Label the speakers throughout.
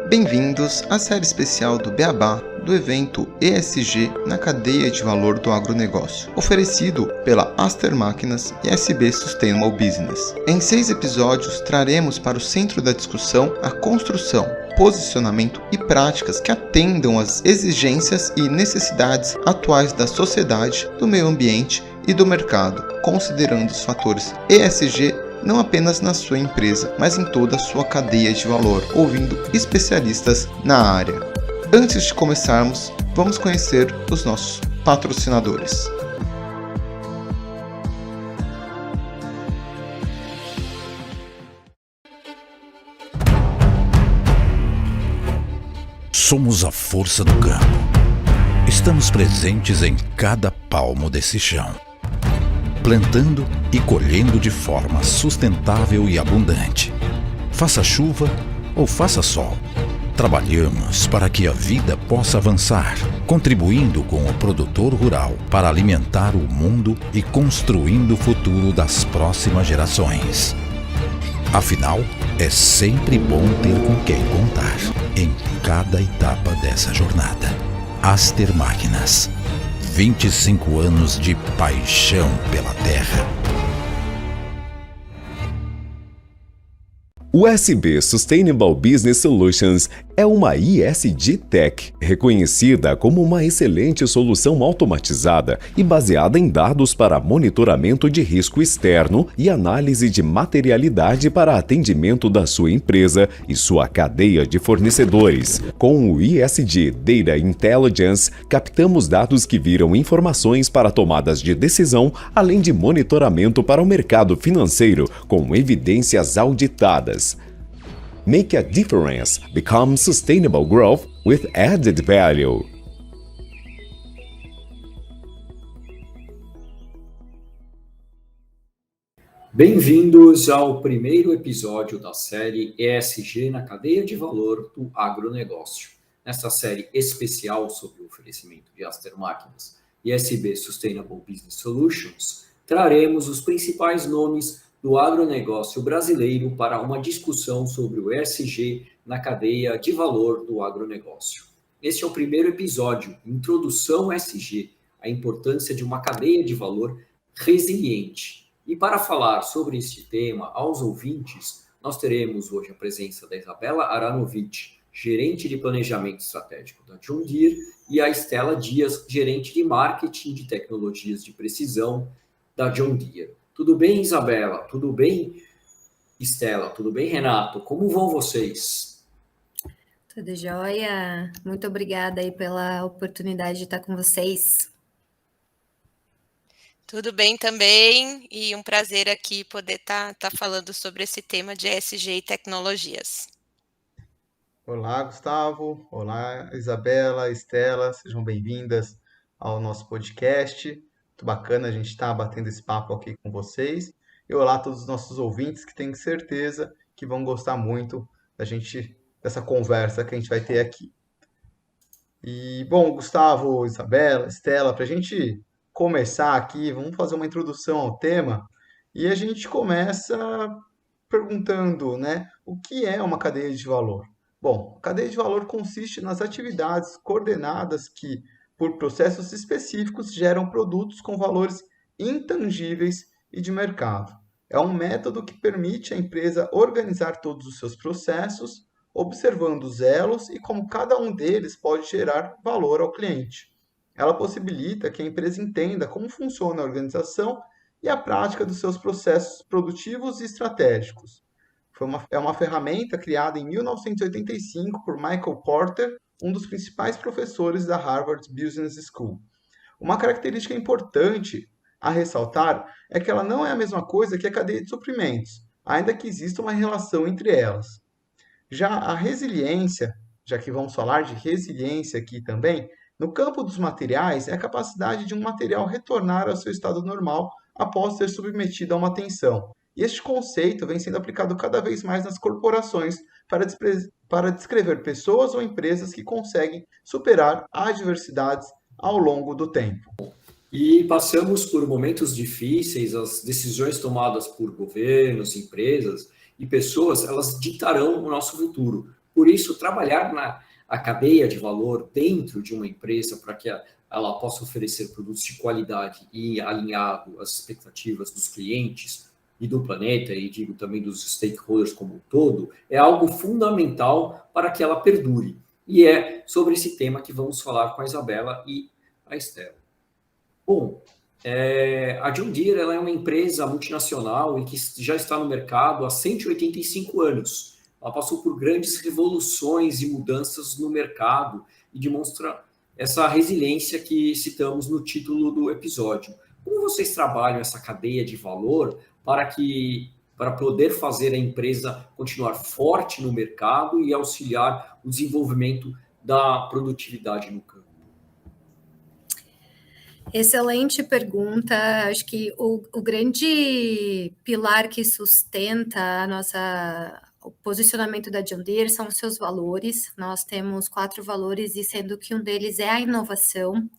Speaker 1: Bem-vindos à série especial do Beabá do evento ESG na cadeia de valor do agronegócio, oferecido pela Aster Máquinas e SB Sustainable Business. Em 6 episódios, traremos para o centro da discussão a construção, posicionamento e práticas que atendam às exigências e necessidades atuais da sociedade, do meio ambiente e do mercado, considerando os fatores ESG não apenas na sua empresa, mas em toda a sua cadeia de valor, ouvindo especialistas na área. Antes de começarmos, vamos conhecer os nossos patrocinadores.
Speaker 2: Somos a força do campo. Estamos presentes em cada palmo desse chão, plantando e colhendo de forma sustentável e abundante. Faça chuva ou faça sol, trabalhamos para que a vida possa avançar, contribuindo com o produtor rural para alimentar o mundo e construindo o futuro das próximas gerações. Afinal, é sempre bom ter com quem contar em cada etapa dessa jornada. Aster Máquinas. 25 anos de paixão pela terra.
Speaker 3: O SB Sustainable Business Solutions é uma ESG Tech, reconhecida como uma excelente solução automatizada e baseada em dados para monitoramento de risco externo e análise de materialidade para atendimento da sua empresa e sua cadeia de fornecedores. Com o ESG Data Intelligence, captamos dados que viram informações para tomadas de decisão, além de monitoramento para o mercado financeiro, com evidências auditadas. Make a difference. Become sustainable growth with added value.
Speaker 4: Bem-vindos ao primeiro episódio da série ESG na cadeia de valor do agronegócio. Nesta série especial sobre o oferecimento de Aster Máquinas e SB Sustainable Business Solutions, traremos os principais nomes do agronegócio brasileiro para uma discussão sobre o ESG na cadeia de valor do agronegócio. Este é o primeiro episódio, Introdução ESG, a importância de uma cadeia de valor resiliente. E para falar sobre este tema aos ouvintes, nós teremos hoje a presença da Isabela Aranovic, gerente de planejamento estratégico da John Deere, e a Estela Dias, gerente de marketing de tecnologias de precisão da John Deere. Tudo bem, Isabela? Tudo bem, Estela? Tudo bem, Renato? Como vão vocês?
Speaker 5: Tudo jóia. Muito obrigada aí pela oportunidade de estar com vocês.
Speaker 6: Tudo bem também, e um prazer aqui poder estar falando sobre esse tema de ESG e tecnologias.
Speaker 1: Olá, Gustavo. Olá, Isabela, Estela. Sejam bem-vindas ao nosso podcast. Muito bacana a gente estar batendo esse papo aqui com vocês. E olá a todos os nossos ouvintes que tenho certeza que vão gostar muito dessa conversa que a gente vai ter aqui. E, bom, Gustavo, Isabela, Estela, para a gente começar aqui, vamos fazer uma introdução ao tema. E a gente começa perguntando, né, o que é uma cadeia de valor? Bom, a cadeia de valor consiste nas atividades coordenadas que, por processos específicos, geram produtos com valores intangíveis e de mercado. É um método que permite à empresa organizar todos os seus processos, observando os elos e como cada um deles pode gerar valor ao cliente. Ela possibilita que a empresa entenda como funciona a organização e a prática dos seus processos produtivos e estratégicos. É uma ferramenta criada em 1985 por Michael Porter, um dos principais professores da Harvard Business School. Uma característica importante a ressaltar é que ela não é a mesma coisa que a cadeia de suprimentos, ainda que exista uma relação entre elas. Já a resiliência, já que vamos falar de resiliência aqui também, no campo dos materiais é a capacidade de um material retornar ao seu estado normal após ser submetido a uma tensão. E este conceito vem sendo aplicado cada vez mais nas corporações para descrever pessoas ou empresas que conseguem superar adversidades ao longo do tempo.
Speaker 4: E passamos por momentos difíceis, as decisões tomadas por governos, empresas e pessoas, elas ditarão o nosso futuro. Por isso, trabalhar a cadeia de valor dentro de uma empresa para que ela possa oferecer produtos de qualidade e alinhado às expectativas dos clientes e do planeta, e digo também dos stakeholders como um todo, é algo fundamental para que ela perdure. E é sobre esse tema que vamos falar com a Isabela e a Estela. Bom, a John Deere ela é uma empresa multinacional e que já está no mercado há 185 anos. Ela passou por grandes revoluções e mudanças no mercado e demonstra essa resiliência que citamos no título do episódio. Como vocês trabalham essa cadeia de valor para poder fazer a empresa continuar forte no mercado e auxiliar o desenvolvimento da produtividade no campo?
Speaker 5: Excelente pergunta. Acho que o grande pilar que sustenta o posicionamento da John Deere são os seus valores. Nós temos 4 valores, e sendo que um deles é a inovação.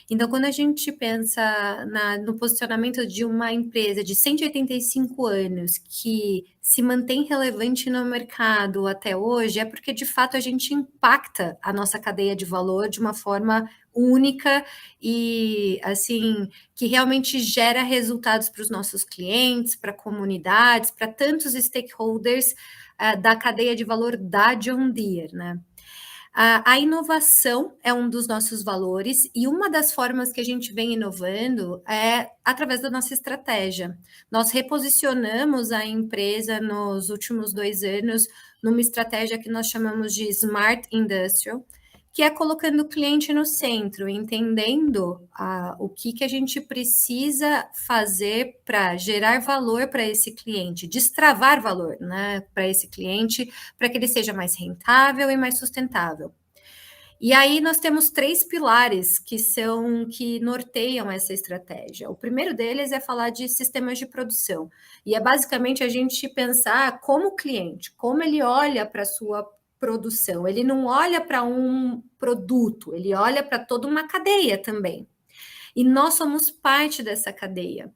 Speaker 5: Então, quando a gente pensa no posicionamento de uma empresa de 185 anos que se mantém relevante no mercado até hoje, é porque, de fato, a gente impacta a nossa cadeia de valor de uma forma única e, assim, que realmente gera resultados para os nossos clientes, para comunidades, para tantos stakeholders da cadeia de valor da John Deere, né? A inovação é um dos nossos valores, e uma das formas que a gente vem inovando é através da nossa estratégia. Nós reposicionamos a empresa nos últimos 2 anos numa estratégia que nós chamamos de Smart Industrial, que é colocando o cliente no centro, entendendo o que a gente precisa fazer para gerar valor para esse cliente, destravar valor, né, para esse cliente, para que ele seja mais rentável e mais sustentável. E aí nós temos 3 pilares que norteiam essa estratégia. O primeiro deles é falar de sistemas de produção, e é basicamente a gente pensar como o cliente, como ele olha para a sua produção. Ele não olha para um produto, ele olha para toda uma cadeia também. E nós somos parte dessa cadeia.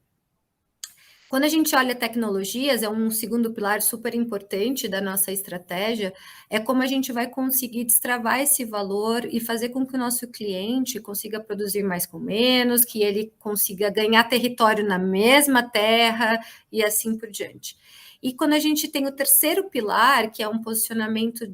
Speaker 5: Quando a gente olha tecnologias, é um segundo pilar super importante da nossa estratégia, é como a gente vai conseguir destravar esse valor e fazer com que o nosso cliente consiga produzir mais com menos, que ele consiga ganhar território na mesma terra e assim por diante. E quando a gente tem o terceiro pilar, que é um posicionamento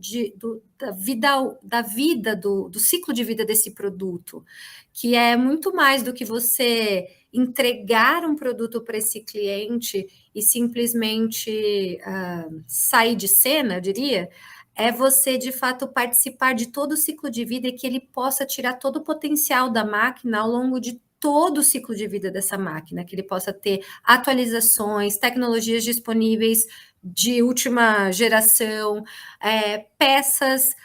Speaker 5: da vida, do ciclo de vida desse produto, que é muito mais do que você entregar um produto para esse cliente e simplesmente sair de cena, eu diria, é você, de fato, participar de todo o ciclo de vida e que ele possa tirar todo o potencial da máquina ao longo de todo o ciclo de vida dessa máquina, que ele possa ter atualizações, tecnologias disponíveis de última geração, peças,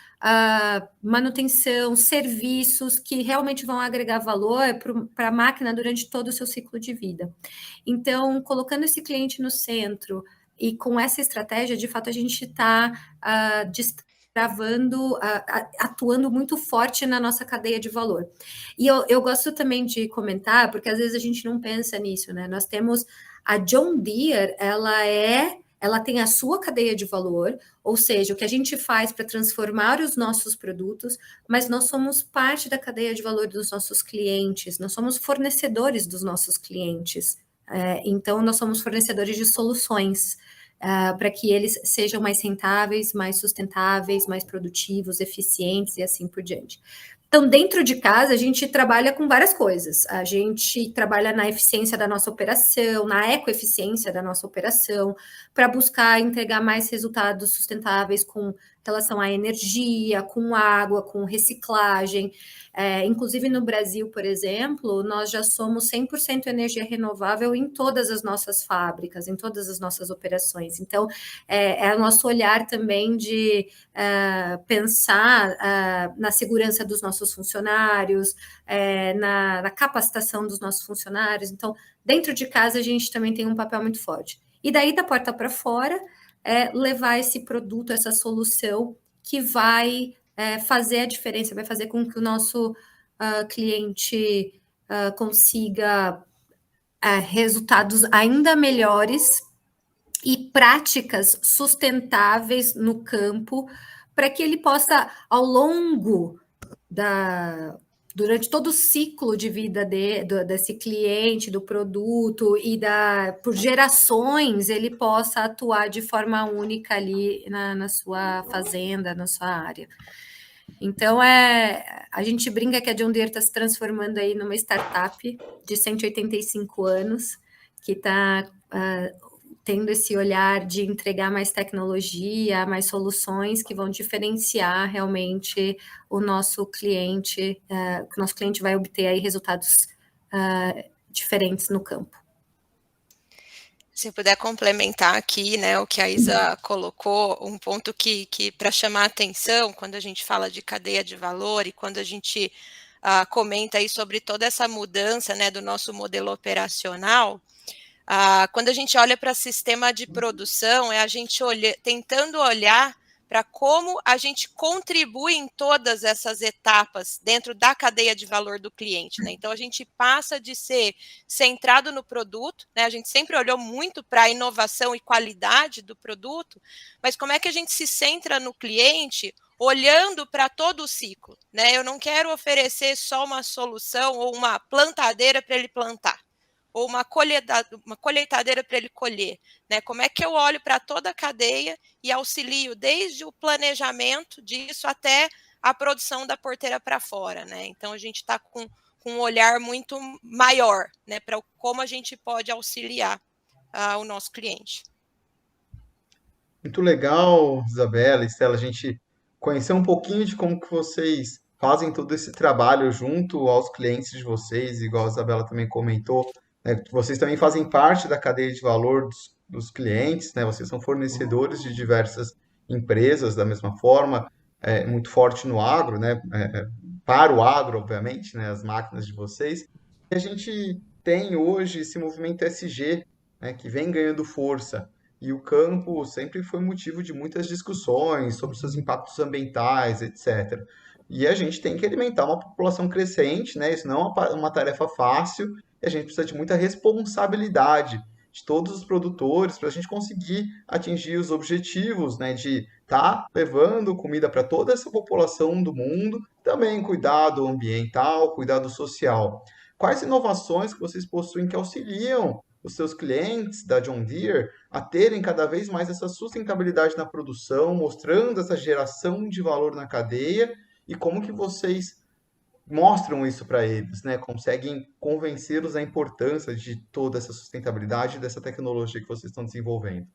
Speaker 5: manutenção, serviços que realmente vão agregar valor para a máquina durante todo o seu ciclo de vida. Então, colocando esse cliente no centro e com essa estratégia, de fato, a gente está destravando, atuando muito forte na nossa cadeia de valor. E eu gosto também de comentar, porque às vezes a gente não pensa nisso, né? Nós temos a John Deere, ela tem a sua cadeia de valor, ou seja, o que a gente faz para transformar os nossos produtos, mas nós somos parte da cadeia de valor dos nossos clientes, nós somos fornecedores dos nossos clientes. Então, nós somos fornecedores de soluções para que eles sejam mais rentáveis, mais sustentáveis, mais produtivos, eficientes e assim por diante. Então, dentro de casa, a gente trabalha com várias coisas. A gente trabalha na eficiência da nossa operação, na ecoeficiência da nossa operação, para buscar entregar mais resultados sustentáveis com relação à energia, com água, com reciclagem. Inclusive, no Brasil, por exemplo, nós já somos 100% energia renovável em todas as nossas fábricas, em todas as nossas operações. Então, é o nosso olhar também de pensar na segurança dos nossos funcionários, na capacitação dos nossos funcionários. Então, dentro de casa, a gente também tem um papel muito forte. E daí, da porta para fora, levar esse produto, essa solução que vai fazer a diferença, vai fazer com que o nosso cliente consiga resultados ainda melhores e práticas sustentáveis no campo para que ele possa, ao longo durante todo o ciclo de vida desse cliente, do produto e por gerações, ele possa atuar de forma única ali na sua fazenda, na sua área. Então, a gente brinca que a John Deere está se transformando aí numa startup de 185 anos, que está tendo esse olhar de entregar mais tecnologia, mais soluções que vão diferenciar realmente o nosso cliente, que o nosso cliente vai obter aí resultados diferentes no campo.
Speaker 6: Se eu puder complementar aqui, né, o que a Isa colocou, um ponto que para chamar a atenção, quando a gente fala de cadeia de valor e quando a gente comenta aí sobre toda essa mudança, né, do nosso modelo operacional, quando a gente olha para sistema de produção, é a gente tentando olhar para como a gente contribui em todas essas etapas dentro da cadeia de valor do cliente, né? Então, a gente passa de ser centrado no produto, né? A gente sempre olhou muito para a inovação e qualidade do produto, mas como é que a gente se centra no cliente olhando para todo o ciclo, né? Eu não quero oferecer só uma solução ou uma plantadeira para ele plantar, ou uma colheitadeira para ele colher, né? Como é que eu olho para toda a cadeia e auxilio desde o planejamento disso até a produção da porteira para fora, né? Então, a gente está com um olhar muito maior, né, para como a gente pode auxiliar o nosso cliente.
Speaker 1: Muito legal, Isabela, Estela, a gente conhecer um pouquinho de como que vocês fazem todo esse trabalho junto aos clientes de vocês, igual a Isabela também comentou, né? Vocês também fazem parte da cadeia de valor dos clientes, né? Vocês são fornecedores de diversas empresas da mesma forma, muito forte no agro, né? Para o agro, obviamente, né? As máquinas de vocês. E a gente tem hoje esse movimento SG, né? Que vem ganhando força. E o campo sempre foi motivo de muitas discussões sobre seus impactos ambientais, etc. E a gente tem que alimentar uma população crescente, né? Isso não é uma tarefa fácil, e a gente precisa de muita responsabilidade de todos os produtores para a gente conseguir atingir os objetivos, né? De estar levando comida para toda essa população do mundo, também cuidado ambiental, cuidado social. Quais inovações que vocês possuem que auxiliam os seus clientes da John Deere a terem cada vez mais essa sustentabilidade na produção, mostrando essa geração de valor na cadeia e como que vocês mostram isso para eles, né? Conseguem convencê-los da importância de toda essa sustentabilidade e dessa tecnologia que vocês estão desenvolvendo.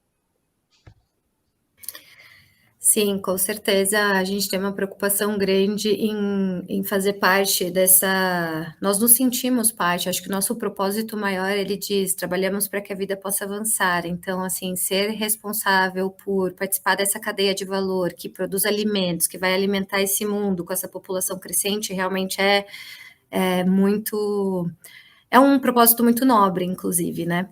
Speaker 5: Sim, com certeza a gente tem uma preocupação grande em fazer parte dessa. Nós nos sentimos parte, acho que o nosso propósito maior, ele diz, trabalhamos para que a vida possa avançar. Então, assim, ser responsável por participar dessa cadeia de valor que produz alimentos, que vai alimentar esse mundo com essa população crescente, realmente é muito. É um propósito muito nobre, inclusive, né?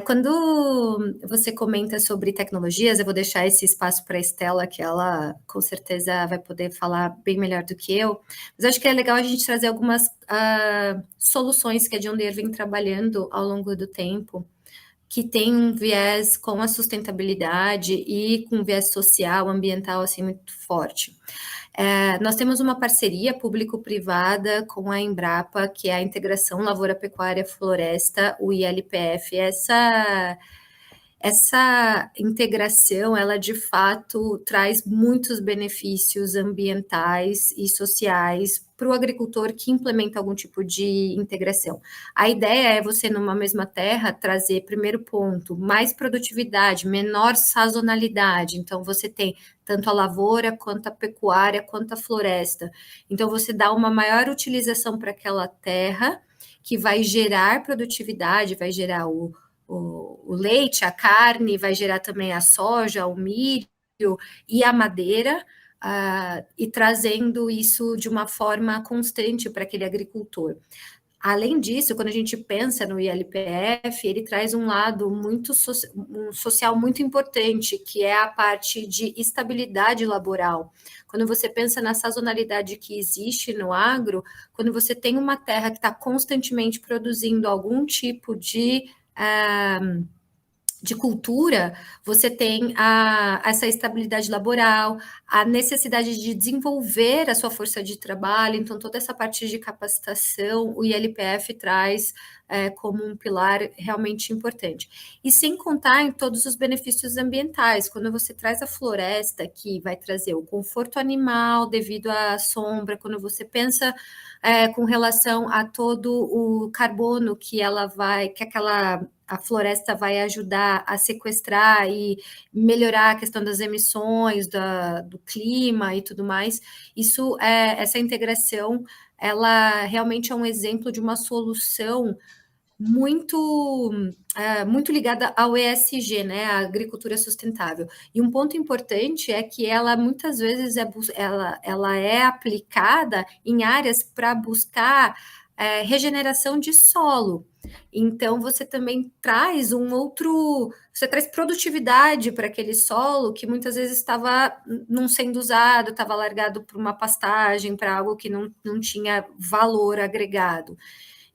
Speaker 5: Quando você comenta sobre tecnologias, eu vou deixar esse espaço para a Estela, que ela com certeza vai poder falar bem melhor do que eu, mas acho que é legal a gente trazer algumas soluções que a John Deere vem trabalhando ao longo do tempo, que tem um viés com a sustentabilidade e com um viés social, ambiental, assim, muito forte. Nós temos uma parceria público-privada com a Embrapa, que é a Integração Lavoura Pecuária Floresta, o ILPF. Essa integração, ela de fato traz muitos benefícios ambientais e sociais para o agricultor que implementa algum tipo de integração. A ideia é você, numa mesma terra, trazer, primeiro ponto, mais produtividade, menor sazonalidade. Então, você tem tanto a lavoura, quanto a pecuária, quanto a floresta. Então, você dá uma maior utilização para aquela terra, que vai gerar produtividade, vai gerar o leite, a carne, vai gerar também a soja, o milho e a madeira, e trazendo isso de uma forma constante para aquele agricultor. Além disso, quando a gente pensa no ILPF, ele traz um lado muito social muito importante, que é a parte de estabilidade laboral. Quando você pensa na sazonalidade que existe no agro, quando você tem uma terra que está constantemente produzindo algum tipo de de cultura, você tem essa estabilidade laboral, a necessidade de desenvolver a sua força de trabalho, então toda essa parte de capacitação, o ILPF traz como um pilar realmente importante. E sem contar em todos os benefícios ambientais, quando você traz a floresta, que vai trazer o conforto animal devido à sombra, quando você pensa com relação a todo o carbono que a floresta vai ajudar a sequestrar e melhorar a questão das emissões, do clima e tudo mais. Essa integração, ela realmente é um exemplo de uma solução muito ligada ao ESG, né, a agricultura sustentável. E um ponto importante é que ela muitas vezes ela é aplicada em áreas para buscar regeneração de solo. Então, você também traz você traz produtividade para aquele solo que muitas vezes estava não sendo usado, estava largado para uma pastagem, para algo que não tinha valor agregado.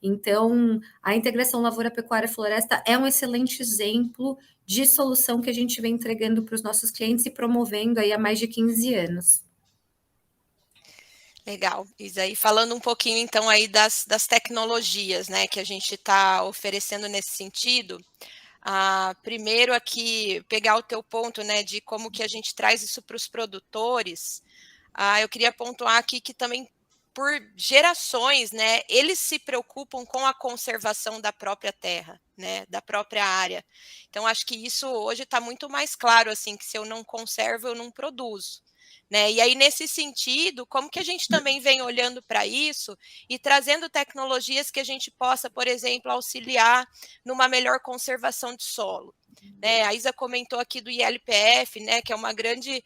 Speaker 5: Então, a integração lavoura-pecuária-floresta é um excelente exemplo de solução que a gente vem entregando para os nossos clientes e promovendo aí há mais de 15 anos.
Speaker 6: Legal, Isa. Falando um pouquinho, então, aí das tecnologias, né, que a gente está oferecendo nesse sentido. Primeiro aqui, pegar o teu ponto, né, de como que a gente traz isso para os produtores. Eu queria pontuar aqui que também, por gerações, né, eles se preocupam com a conservação da própria terra, né, da própria área. Então, acho que isso hoje está muito mais claro, assim, que se eu não conservo, eu não produzo. Né? E aí, nesse sentido, como que a gente também vem olhando para isso e trazendo tecnologias que a gente possa, por exemplo, auxiliar numa melhor conservação de solo. Né? A Isa comentou aqui do ILPF, né, que é uma grande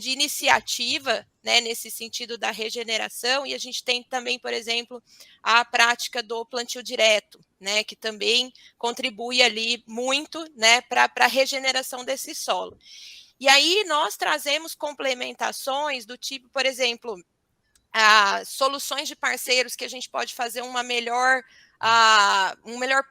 Speaker 6: iniciativa, né, nesse sentido da regeneração, e a gente tem também, por exemplo, a prática do plantio direto, né, que também contribui ali muito, né, para a regeneração desse solo. E aí nós trazemos complementações do tipo, por exemplo, soluções de parceiros que a gente pode fazer um melhor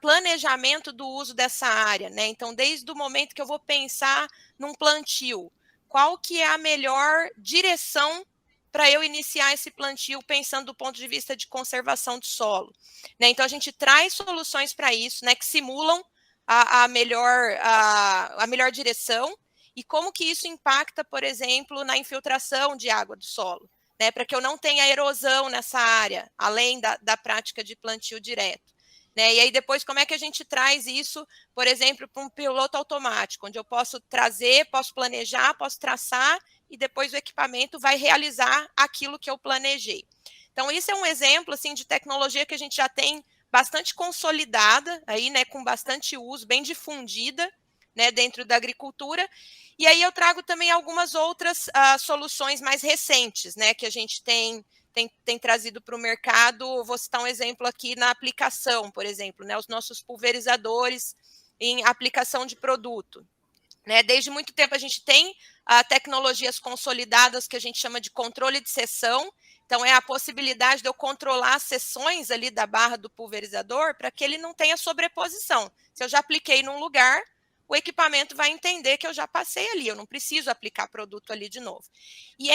Speaker 6: planejamento do uso dessa área, né? Então, desde o momento que eu vou pensar num plantio, qual que é a melhor direção para eu iniciar esse plantio pensando do ponto de vista de conservação do solo, né? Então, a gente traz soluções para isso, né, que simulam a melhor direção. E como que isso impacta, por exemplo, na infiltração de água do solo, né, para que eu não tenha erosão nessa área, além da prática de plantio direto. Né? E aí depois, como é que a gente traz isso, por exemplo, para um piloto automático, onde eu posso trazer, posso planejar, posso traçar, e depois o equipamento vai realizar aquilo que eu planejei. Então, isso é um exemplo assim, de tecnologia que a gente já tem bastante consolidada, aí, né, com bastante uso, bem difundida, né, dentro da agricultura. E aí eu trago também algumas outras soluções mais recentes, né, que a gente tem trazido para o mercado. Vou citar um exemplo aqui na aplicação, por exemplo, né, os nossos pulverizadores em aplicação de produto. Né, desde muito tempo a gente tem tecnologias consolidadas que a gente chama de controle de seção. Então, é a possibilidade de eu controlar as seções ali da barra do pulverizador para que ele não tenha sobreposição. Se eu já apliquei num lugar, o equipamento vai entender que eu já passei ali, eu não preciso aplicar produto ali de novo. E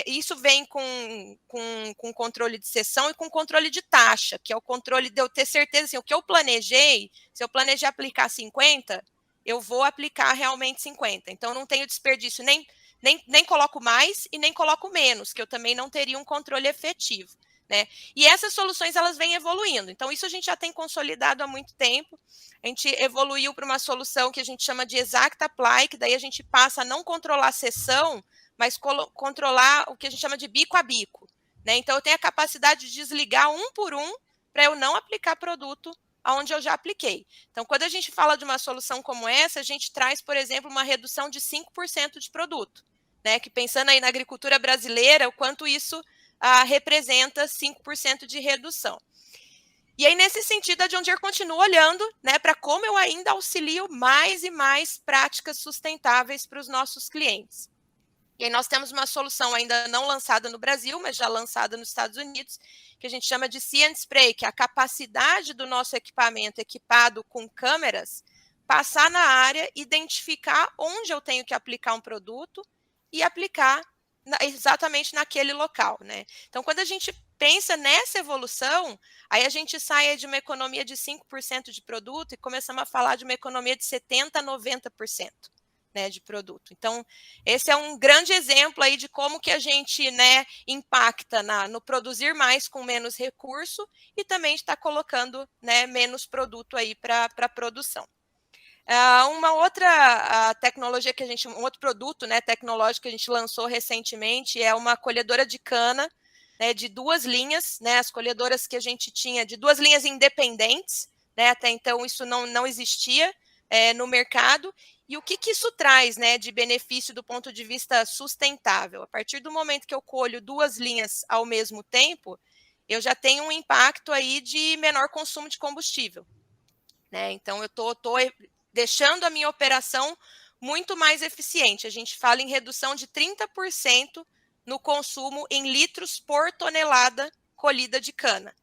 Speaker 6: isso vem com controle de seção e com controle de taxa, que é o controle de eu ter certeza, assim, o que eu planejei, se eu planejei aplicar 50, eu vou aplicar realmente 50. Então, eu não tenho desperdício, nem coloco mais e nem coloco menos, que eu também não teria um controle efetivo. Né? E essas soluções elas vêm evoluindo. Então, isso a gente já tem consolidado há muito tempo. A gente evoluiu para uma solução que a gente chama de Exact Apply, que daí a gente passa a não controlar a seção, mas controlar o que a gente chama de bico a bico. Né? Então, eu tenho a capacidade de desligar um por um para eu não aplicar produto onde eu já apliquei. Então, quando a gente fala de uma solução como essa, a gente traz, por exemplo, uma redução de 5% de produto. Né? Que pensando aí na agricultura brasileira, o quanto isso representa 5% de redução. E aí, nesse sentido, a John Deere continua olhando, né, para como eu ainda auxilio mais e mais práticas sustentáveis para os nossos clientes. E aí nós temos uma solução ainda não lançada no Brasil, mas já lançada nos Estados Unidos, que a gente chama de See and Spray, que é a capacidade do nosso equipamento equipado com câmeras passar na área, identificar onde eu tenho que aplicar um produto e aplicar exatamente naquele local, né? Então, quando a gente pensa nessa evolução, aí a gente sai de uma economia de 5% de produto e começamos a falar de uma economia de 70% a 90%, né, de produto. Então, esse é um grande exemplo aí de como que a gente, né, impacta no produzir mais com menos recurso e também está colocando, né, menos produto aí para a produção. Uma outra tecnologia um outro produto, né, tecnológico que a gente lançou recentemente é uma colhedora de cana, né, de 2 linhas, né, as colhedoras que a gente tinha de 2 linhas independentes, né, até então isso não existia no mercado. E o que isso traz, né, de benefício do ponto de vista sustentável? A partir do momento que eu colho 2 linhas ao mesmo tempo, eu já tenho um impacto aí de menor consumo de combustível, né? Então eu tô deixando a minha operação muito mais eficiente. A gente fala em redução de 30% no consumo em litros por tonelada colhida de cana.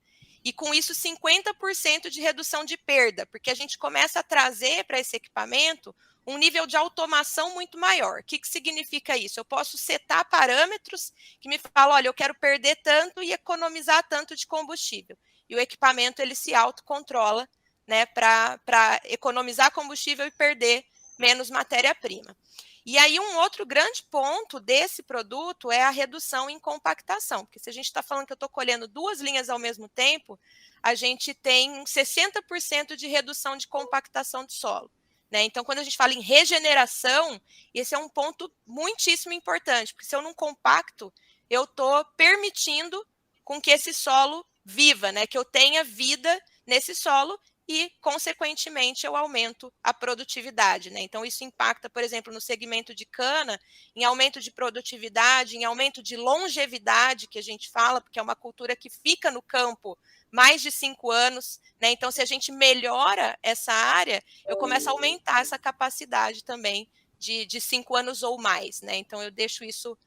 Speaker 6: E com isso, 50% de redução de perda, porque a gente começa a trazer para esse equipamento um nível de automação muito maior. O que significa isso? Eu posso setar parâmetros que me falam, olha, eu quero perder tanto e economizar tanto de combustível. E o equipamento ele se autocontrola, né, para economizar combustível e perder menos matéria-prima. E aí um outro grande ponto desse produto é a redução em compactação, porque se a gente está falando que eu estou colhendo 2 linhas ao mesmo tempo, a gente tem 60% de redução de compactação de solo, né? Então, quando a gente fala em regeneração, esse é um ponto muitíssimo importante, porque se eu não compacto, eu estou permitindo com que esse solo viva, né? Que eu tenha vida nesse solo e, consequentemente, eu aumento a produtividade, né? Então, isso impacta, por exemplo, no segmento de cana, em aumento de produtividade, em aumento de longevidade, que a gente fala, porque é uma cultura que fica no campo mais de 5 anos, né? Então, se a gente melhora essa área, eu começo a aumentar essa capacidade também de 5 anos ou mais, né? Então, eu deixo isso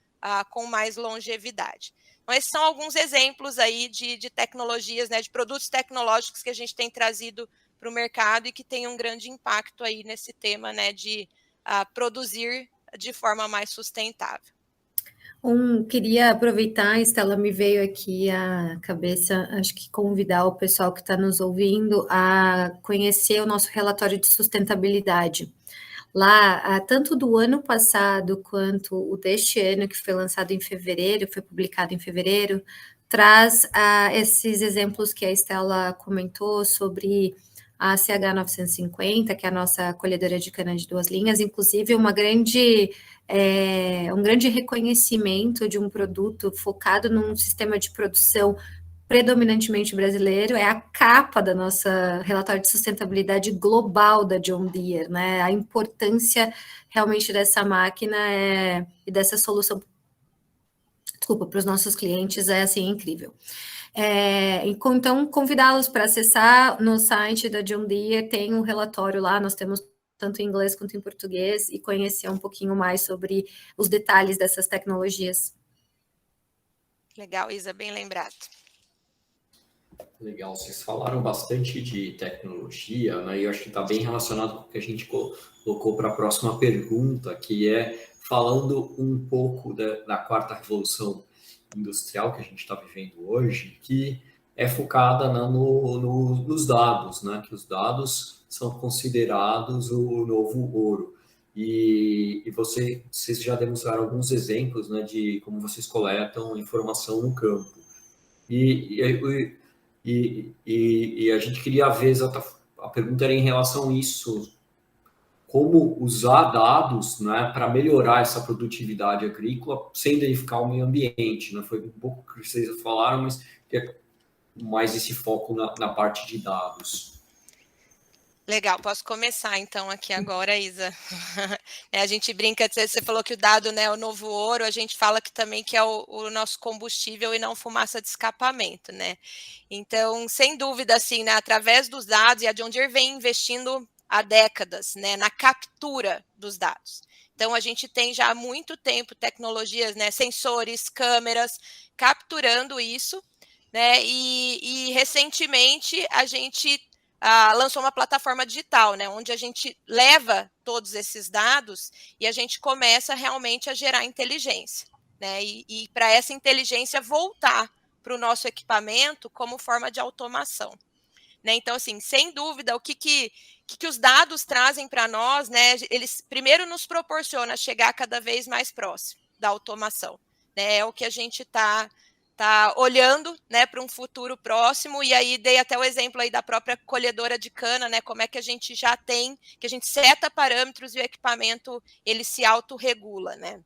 Speaker 6: com mais longevidade. Então, esses são alguns exemplos aí de tecnologias, né, de produtos tecnológicos que a gente tem trazido para o mercado e que tem um grande impacto aí nesse tema, né, de produzir de forma mais sustentável.
Speaker 5: Queria aproveitar, Estela, me veio aqui à cabeça, acho que convidar o pessoal que está nos ouvindo a conhecer o nosso relatório de sustentabilidade. Lá, tanto do ano passado quanto o deste ano, que foi lançado em fevereiro, foi publicado em fevereiro, traz esses exemplos que a Estela comentou sobre a CH950, que é a nossa colhedora de cana de 2 linhas, inclusive um grande reconhecimento de um produto focado num sistema de produção predominantemente brasileiro, é a capa da nossa relatório de sustentabilidade global da John Deere, né? A importância realmente dessa máquina e dessa solução, para os nossos clientes é assim incrível. Então, convidá-los para acessar no site da John Deere, tem um relatório lá, nós temos tanto em inglês quanto em português, e conhecer um pouquinho mais sobre os detalhes dessas tecnologias.
Speaker 6: Legal, Isa, bem lembrado.
Speaker 4: Legal, vocês falaram bastante de tecnologia, né? E eu acho que está bem relacionado com o que a gente colocou para a próxima pergunta, que é falando um pouco da quarta revolução industrial que a gente está vivendo hoje, que é focada, né, nos dados, né? Que os dados são considerados o novo ouro. E vocês já demonstraram alguns exemplos, né, de como vocês coletam informação no campo. E a gente queria ver, a pergunta era em relação a isso, como usar dados, né, para melhorar essa produtividade agrícola sem danificar o meio ambiente, né? Foi um pouco o que vocês falaram, mas mais esse foco na parte de dados.
Speaker 6: Legal, posso começar então aqui agora, Isa. A gente brinca, você falou que o dado, né, é o novo ouro, a gente fala que também que é o nosso combustível e não fumaça de escapamento, né? Então, sem dúvida, assim, né, através dos dados, e a John Deere vem investindo há décadas, né, na captura dos dados. Então, a gente tem já há muito tempo tecnologias, né, sensores, câmeras, capturando isso, né, e recentemente a gente lançou uma plataforma digital, né, onde a gente leva todos esses dados e a gente começa realmente a gerar inteligência, né, e para essa inteligência voltar para o nosso equipamento como forma de automação. Né? Então, assim, sem dúvida, o que os dados trazem para nós, né? Eles primeiro nos proporcionam chegar cada vez mais próximo da automação. Né? É o que a gente está olhando, né, para um futuro próximo, e aí dei até o exemplo aí da própria colhedora de cana, né? Como é que a gente já tem, que a gente seta parâmetros e o equipamento ele se autorregula, né?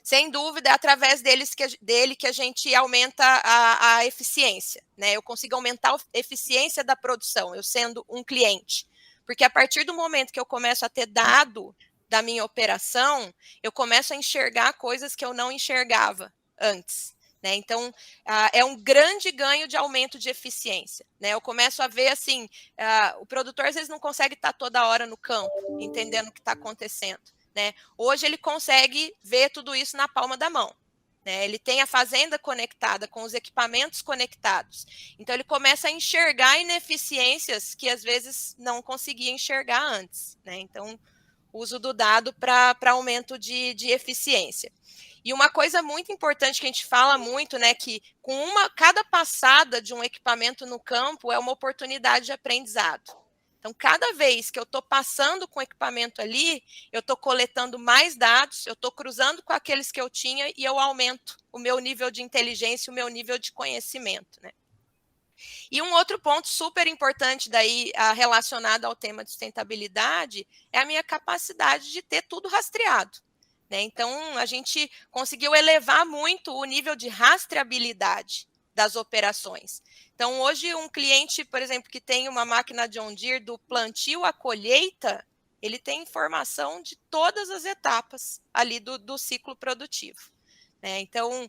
Speaker 6: Sem dúvida, é através dele que a gente aumenta a eficiência, né? Eu consigo aumentar a eficiência da produção, eu sendo um cliente. Porque a partir do momento que eu começo a ter dado da minha operação, eu começo a enxergar coisas que eu não enxergava antes. Né? Então, é um grande ganho de aumento de eficiência. Né? Eu começo a ver, assim, o produtor às vezes não consegue estar toda hora no campo, entendendo o que está acontecendo. Né? Hoje ele consegue ver tudo isso na palma da mão. Né? Ele tem a fazenda conectada, com os equipamentos conectados. Então, ele começa a enxergar ineficiências que às vezes não conseguia enxergar antes. Né? Então, uso do dado para aumento de eficiência. E uma coisa muito importante que a gente fala muito, né, que cada passada de um equipamento no campo é uma oportunidade de aprendizado. Então, cada vez que eu estou passando com o equipamento ali, eu estou coletando mais dados, eu estou cruzando com aqueles que eu tinha e eu aumento o meu nível de inteligência, o meu nível de conhecimento, né? E um outro ponto super importante daí relacionado ao tema de sustentabilidade é a minha capacidade de ter tudo rastreado. Né? Então, a gente conseguiu elevar muito o nível de rastreabilidade das operações. Então, hoje, um cliente, por exemplo, que tem uma máquina John Deere do plantio à colheita, ele tem informação de todas as etapas ali do ciclo produtivo. Né? Então,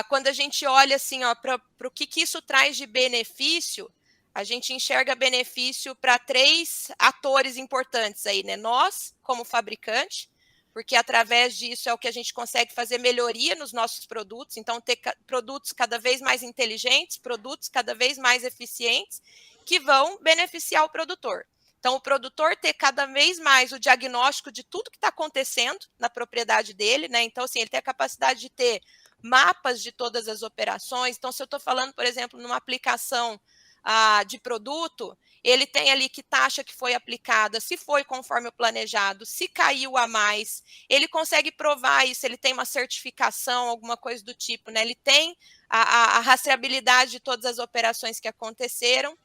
Speaker 6: quando a gente olha assim, para o que isso traz de benefício, a gente enxerga benefício para 3 atores importantes aí, né? Nós, como fabricante, porque através disso é o que a gente consegue fazer melhoria nos nossos produtos, então ter produtos cada vez mais inteligentes, produtos cada vez mais eficientes, que vão beneficiar o produtor. Então, o produtor ter cada vez mais o diagnóstico de tudo que está acontecendo na propriedade dele, né? Então, assim, ele tem a capacidade de ter mapas de todas as operações. Então, se eu estou falando, por exemplo, numa aplicação de produto, ele tem ali que taxa que foi aplicada, se foi conforme o planejado, se caiu a mais, ele consegue provar isso, ele tem uma certificação, alguma coisa do tipo, né? Ele tem a rastreabilidade de todas as operações que aconteceram.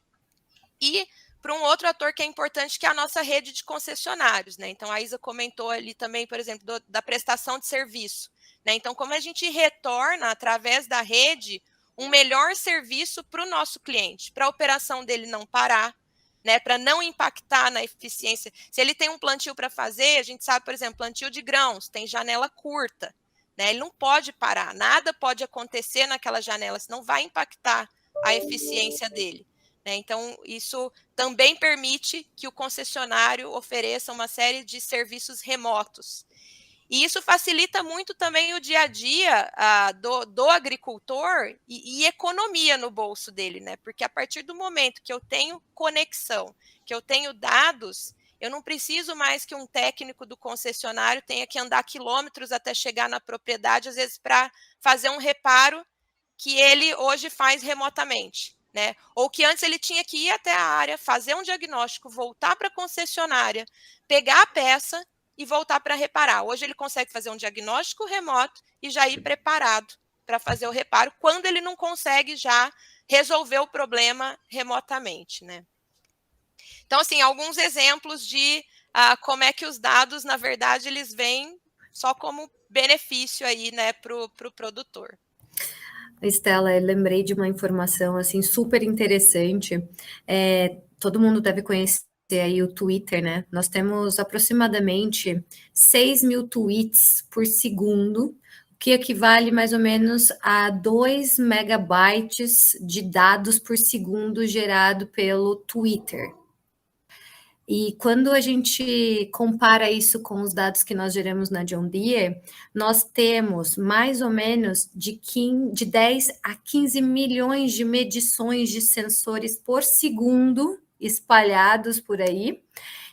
Speaker 6: E para um outro ator que é importante, que é a nossa rede de concessionários, né? Então, a Isa comentou ali também, por exemplo, da prestação de serviço, né? Então, como a gente retorna, através da rede, um melhor serviço para o nosso cliente, para a operação dele não parar, né? Para não impactar na eficiência. Se ele tem um plantio para fazer, a gente sabe, por exemplo, plantio de grãos, tem janela curta, né? Ele não pode parar, nada pode acontecer naquela janela, senão vai impactar a eficiência dele. Então, isso também permite que o concessionário ofereça uma série de serviços remotos. E isso facilita muito também o dia a dia do agricultor e economia no bolso dele, né? Porque a partir do momento que eu tenho conexão, que eu tenho dados, eu não preciso mais que um técnico do concessionário tenha que andar quilômetros até chegar na propriedade, às vezes para fazer um reparo que ele hoje faz remotamente. Né? Ou que antes ele tinha que ir até a área, fazer um diagnóstico, voltar para a concessionária, pegar a peça e voltar para reparar. Hoje ele consegue fazer um diagnóstico remoto e já ir preparado para fazer o reparo, quando ele não consegue já resolver o problema remotamente. Né? Então, assim, alguns exemplos de como é que os dados, na verdade, eles vêm só como benefício aí, né, para o produtor.
Speaker 5: Estela, eu lembrei de uma informação assim super interessante. Todo mundo deve conhecer aí o Twitter, né? Nós temos aproximadamente 6 mil tweets por segundo, o que equivale mais ou menos a 2 megabytes de dados por segundo gerado pelo Twitter. E quando a gente compara isso com os dados que nós geramos na John Deere, nós temos mais ou menos de 10 a 15 milhões de medições de sensores por segundo espalhados por aí,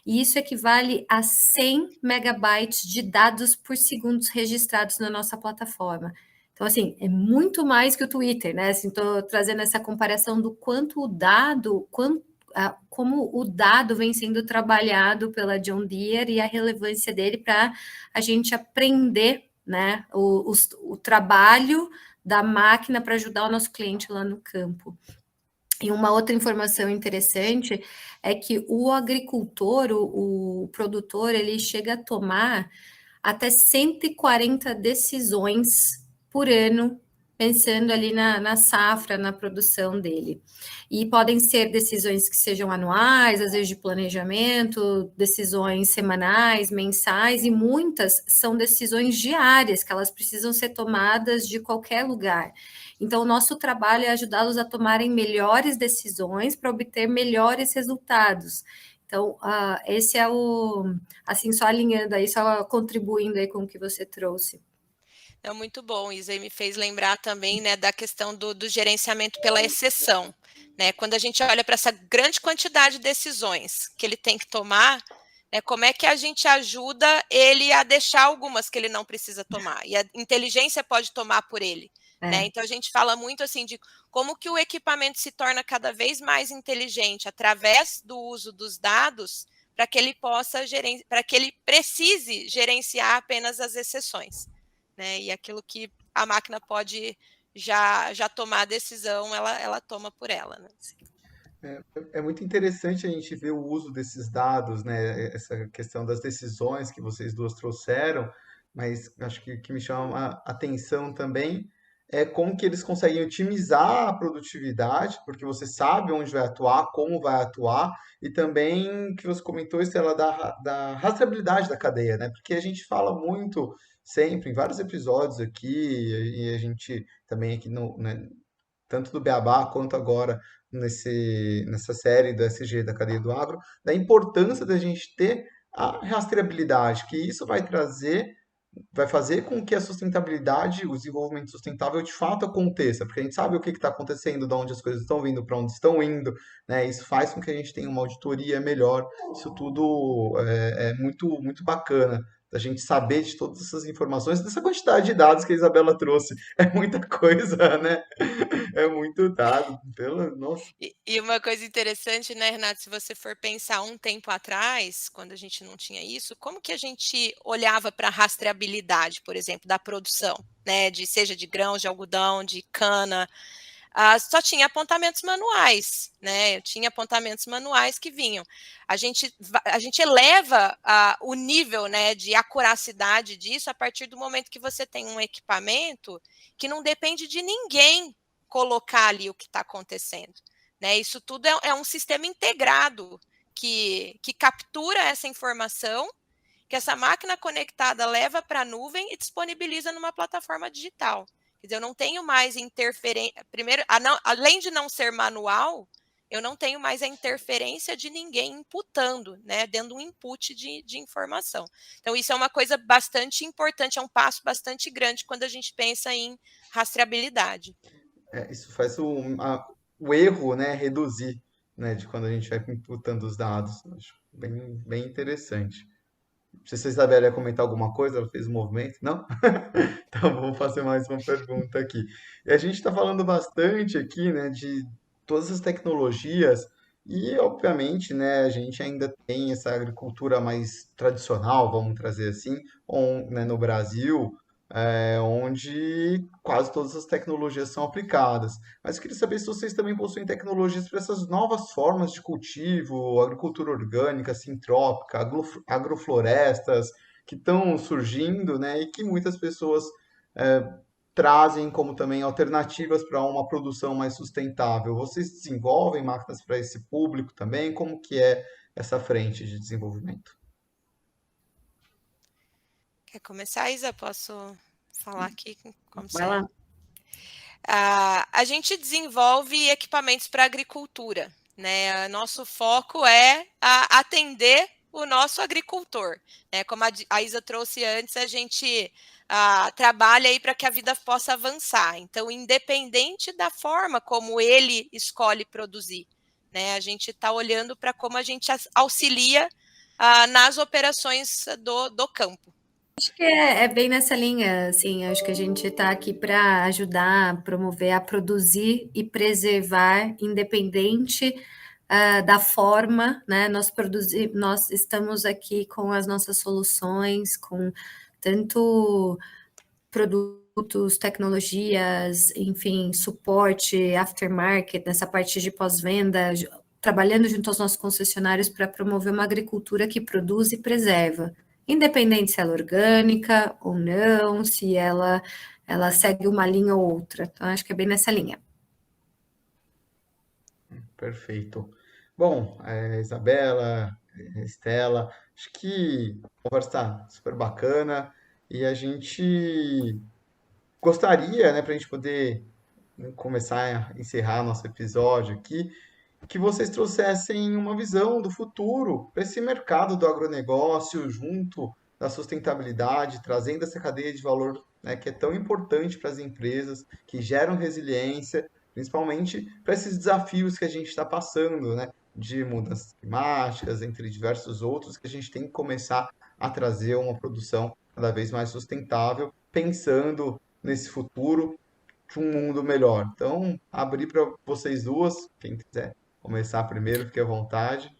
Speaker 5: e isso equivale a 100 megabytes de dados por segundo registrados na nossa plataforma. Então, assim, é muito mais que o Twitter, né? Assim, estou trazendo essa comparação do quanto o dado, como o dado vem sendo trabalhado pela John Deere e a relevância dele para a gente aprender, né, o trabalho da máquina para ajudar o nosso cliente lá no campo. E uma outra informação interessante é que o agricultor, o produtor, ele chega a tomar até 140 decisões por ano, pensando ali na safra, na produção dele. E podem ser decisões que sejam anuais, às vezes de planejamento, decisões semanais, mensais, e muitas são decisões diárias, que elas precisam ser tomadas de qualquer lugar. Então, o nosso trabalho é ajudá-los a tomarem melhores decisões para obter melhores resultados. Então, esse é assim, só alinhando aí, só contribuindo aí com o que você trouxe.
Speaker 6: É muito bom, Isa, e me fez lembrar também, né, da questão do gerenciamento pela exceção, né? Quando a gente olha para essa grande quantidade de decisões que ele tem que tomar, né, como é que a gente ajuda ele a deixar algumas que ele não precisa tomar? E a inteligência pode tomar por ele. Né? Então a gente fala muito assim de como que o equipamento se torna cada vez mais inteligente através do uso dos dados para que ele possa para que ele precise gerenciar apenas as exceções, né? E aquilo que a máquina pode já tomar a decisão, ela toma por ela, né?
Speaker 1: É muito interessante a gente ver o uso desses dados, né? Essa questão das decisões que vocês duas trouxeram, mas acho que o que me chama a atenção também é como que eles conseguem otimizar a produtividade, porque você sabe onde vai atuar, como vai atuar, e também que você comentou, Estela, da rastreabilidade da cadeia, né? Porque a gente fala muito sempre, em vários episódios aqui, e a gente também aqui no, né, tanto do Beabá quanto agora nessa série do SG, da cadeia do agro, da importância da gente ter a rastreabilidade, que isso vai fazer com que a sustentabilidade, o desenvolvimento sustentável de fato aconteça, porque a gente sabe o que está acontecendo, de onde as coisas estão vindo, para onde estão indo, né? Isso faz com que a gente tenha uma auditoria melhor. Isso tudo é muito, muito bacana. Da gente saber de todas essas informações, dessa quantidade de dados que a Isabela trouxe. É muita coisa, né? É muito dado. Nossa.
Speaker 6: E uma coisa interessante, né, Renato, se você for pensar um tempo atrás, quando a gente não tinha isso, como que a gente olhava para a rastreabilidade, por exemplo, da produção, né, seja de grãos, de algodão, de cana, só tinha apontamentos manuais, né? Tinha apontamentos manuais que vinham. A gente eleva o nível, né, de acuracidade disso a partir do momento que você tem um equipamento que não depende de ninguém colocar ali o que está acontecendo, né? Isso tudo é um sistema integrado que captura essa informação, que essa máquina conectada leva para a nuvem e disponibiliza numa plataforma digital. Quer dizer, eu não tenho mais interferência. Primeiro, além de não ser manual, eu não tenho mais a interferência de ninguém imputando, né, dando um input de informação. Então, isso é uma coisa bastante importante, é um passo bastante grande quando a gente pensa em rastreabilidade.
Speaker 1: Isso faz o erro, né, reduzir, né, de quando a gente vai imputando os dados. Acho bem, bem interessante. Não sei se a Isabela ia comentar alguma coisa, ela fez um movimento. Não? Então, vamos fazer mais uma pergunta aqui. E a gente está falando bastante aqui, né, de todas as tecnologias e, obviamente, né, a gente ainda tem essa agricultura mais tradicional, vamos trazer assim, né, no Brasil, onde quase todas as tecnologias são aplicadas. Mas eu queria saber se vocês também possuem tecnologias para essas novas formas de cultivo, agricultura orgânica, sintrópica, agroflorestas, que estão surgindo, né, e que muitas pessoas é, trazem como também alternativas para uma produção mais sustentável. Vocês desenvolvem máquinas para esse público também? Como que é essa frente de desenvolvimento?
Speaker 6: Quer começar, Isa? Posso falar aqui? Como
Speaker 5: Vai lá.
Speaker 6: A gente desenvolve equipamentos para agricultura, né? Nosso foco é atender o nosso agricultor, né? Como a Isa trouxe antes, a gente trabalha aí para que a vida possa avançar. Então, independente da forma como ele escolhe produzir, né? A gente está olhando para como a gente auxilia nas operações do campo.
Speaker 5: Acho que é bem nessa linha, assim, acho que a gente está aqui para ajudar, promover a produzir e preservar, independente da forma, né? Nós estamos aqui com as nossas soluções, com tanto produtos, tecnologias, enfim, suporte, aftermarket, nessa parte de pós-venda, trabalhando junto aos nossos concessionários para promover uma agricultura que produz e preserva, independente se ela é orgânica ou não, se ela segue uma linha ou outra. Então, acho que é bem nessa linha.
Speaker 1: Perfeito. Bom, Isabela, Estela, acho que a conversa está super bacana e a gente gostaria, né, para a gente poder começar a encerrar nosso episódio aqui, que vocês trouxessem uma visão do futuro para esse mercado do agronegócio junto da sustentabilidade, trazendo essa cadeia de valor, né, que é tão importante para as empresas, que geram resiliência, principalmente para esses desafios que a gente está passando, né, de mudanças climáticas, entre diversos outros, que a gente tem que começar a trazer uma produção cada vez mais sustentável, pensando nesse futuro de um mundo melhor. Então, abrir para vocês duas, quem quiser começar primeiro, fique à vontade.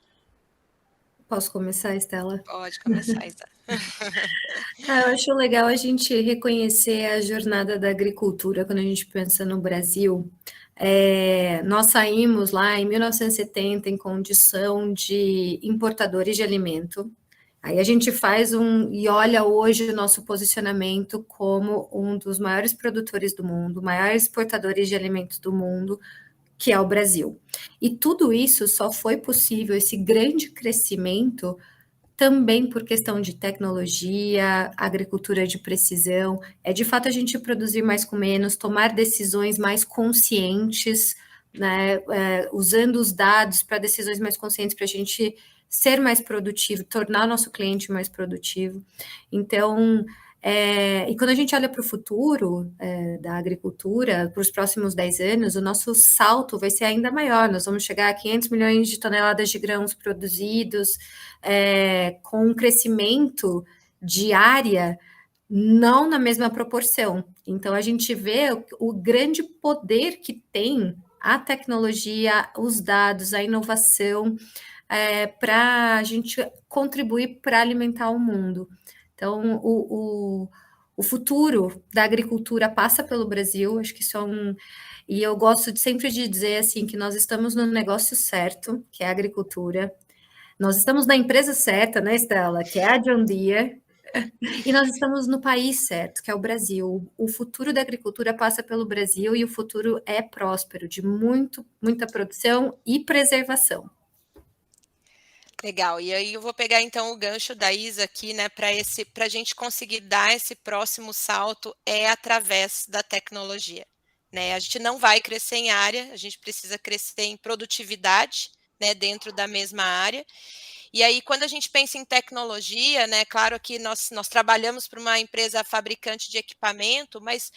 Speaker 5: Posso começar, Estela?
Speaker 6: Pode começar, Isa.
Speaker 5: Eu acho legal a gente reconhecer a jornada da agricultura quando a gente pensa no Brasil. Nós saímos lá em 1970 em condição de importadores de alimento. Aí a gente e olha hoje o nosso posicionamento como um dos maiores produtores do mundo, maiores exportadores de alimentos do mundo, que é o Brasil. E tudo isso só foi possível, esse grande crescimento, também por questão de tecnologia, agricultura de precisão, de fato a gente produzir mais com menos, tomar decisões mais conscientes, né, usando os dados para decisões mais conscientes, para a gente ser mais produtivo, tornar nosso cliente mais produtivo. Então, e quando a gente olha para o futuro da agricultura, para os próximos 10 anos, o nosso salto vai ser ainda maior, nós vamos chegar a 500 milhões de toneladas de grãos produzidos, com um crescimento de área não na mesma proporção. Então, a gente vê o grande poder que tem a tecnologia, os dados, a inovação, para a gente contribuir para alimentar o mundo. Então, o futuro da agricultura passa pelo Brasil, acho que isso E eu gosto sempre de dizer assim, que nós estamos no negócio certo, que é a agricultura. Nós estamos na empresa certa, né, Estela? Que é a John Deere. E nós estamos no país certo, que é o Brasil. O futuro da agricultura passa pelo Brasil e o futuro é próspero, de muita produção e preservação.
Speaker 6: Legal, e aí eu vou pegar então o gancho da Isa aqui, né, para a gente conseguir dar esse próximo salto através da tecnologia, né? A gente não vai crescer em área, a gente precisa crescer em produtividade, né, dentro da mesma área. E aí, quando a gente pensa em tecnologia, né, claro que nós trabalhamos para uma empresa fabricante de equipamento, mas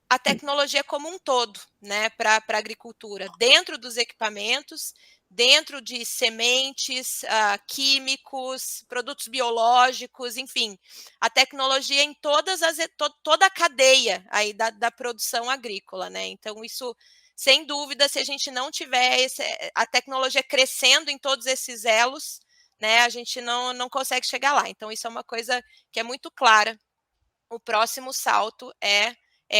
Speaker 6: a tecnologia como um todo, né, para a agricultura, dentro dos equipamentos, dentro de sementes, químicos, produtos biológicos, enfim, a tecnologia em toda a cadeia aí da produção agrícola, né? Então, isso, sem dúvida, se a gente não tiver a tecnologia crescendo em todos esses elos, né, a gente não consegue chegar lá. Então, isso é uma coisa que é muito clara. O próximo salto é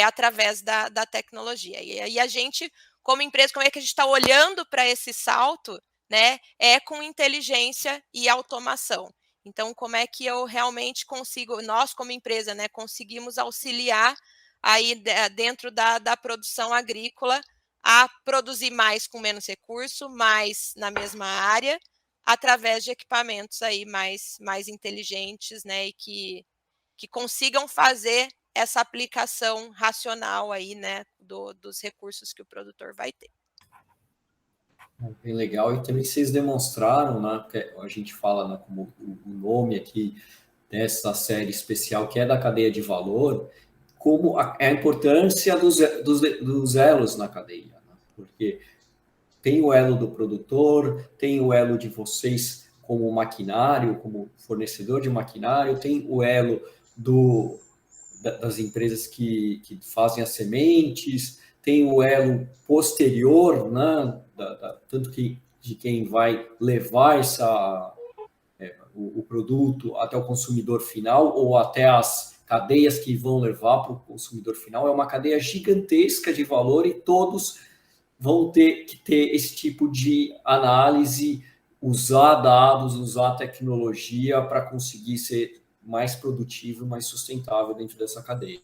Speaker 6: através da tecnologia. E aí a gente, como empresa, como é que a gente está olhando para esse salto, né? Com inteligência e automação. Então, como é que eu realmente consigo, nós como empresa, né, conseguimos auxiliar aí dentro da produção agrícola a produzir mais com menos recurso, mais na mesma área, através de equipamentos aí mais inteligentes, né, e que consigam fazer essa aplicação racional aí, né, dos recursos que o produtor vai ter.
Speaker 4: Bem legal, e também vocês demonstraram, né, que a gente fala, né, como o nome aqui dessa série especial, que é da cadeia de valor, como a importância dos elos na cadeia, né? Porque tem o elo do produtor, tem o elo de vocês como maquinário, como fornecedor de maquinário, tem o elo das empresas que fazem as sementes, tem o elo posterior, né, tanto que de quem vai levar o produto até o consumidor final ou até as cadeias que vão levar para o consumidor final. É uma cadeia gigantesca de valor e todos vão ter que ter esse tipo de análise, usar dados, usar tecnologia para conseguir ser mais produtivo, mais sustentável dentro dessa cadeia.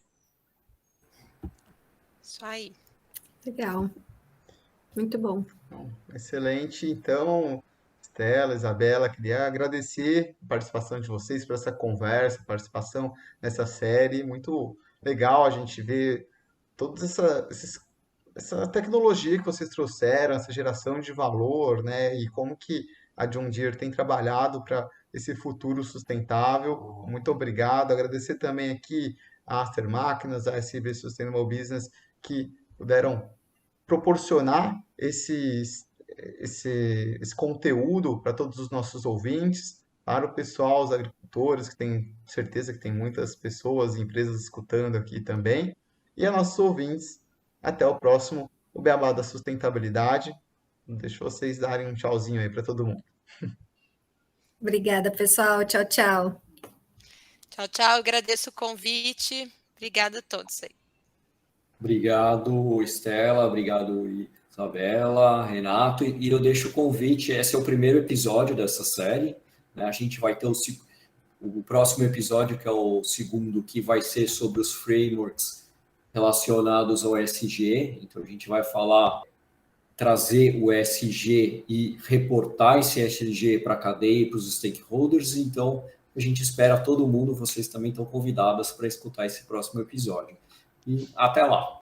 Speaker 6: Isso aí.
Speaker 5: Legal. Muito bom.
Speaker 1: Então, excelente. Então, Estela, Isabela, queria agradecer a participação de vocês por essa conversa, participação nessa série. Muito legal a gente ver toda essa tecnologia que vocês trouxeram, essa geração de valor, né? E como que a John Deere tem trabalhado para esse futuro sustentável. Muito obrigado. Agradecer também aqui a Aster Máquinas, a SB Sustainable Business, que puderam proporcionar esse conteúdo para todos os nossos ouvintes, para o pessoal, os agricultores, que tem certeza que tem muitas pessoas e empresas escutando aqui também, e a nossos ouvintes. Até o próximo, o Beabá da Sustentabilidade. Deixa vocês darem um tchauzinho aí para todo mundo.
Speaker 5: Obrigada, pessoal. Tchau, tchau.
Speaker 6: Tchau, tchau. Agradeço o convite. Obrigada a todos aí.
Speaker 4: Obrigado, Estela. Obrigado, Isabela, Renato. E eu deixo o convite. Esse é o primeiro episódio dessa série, né? A gente vai ter o próximo episódio, que é o segundo, que vai ser sobre os frameworks relacionados ao ESG. Então, a gente vai trazer o ESG e reportar esse ESG para a cadeia e para os stakeholders. Então, a gente espera todo mundo, vocês também estão convidados para escutar esse próximo episódio. E até lá!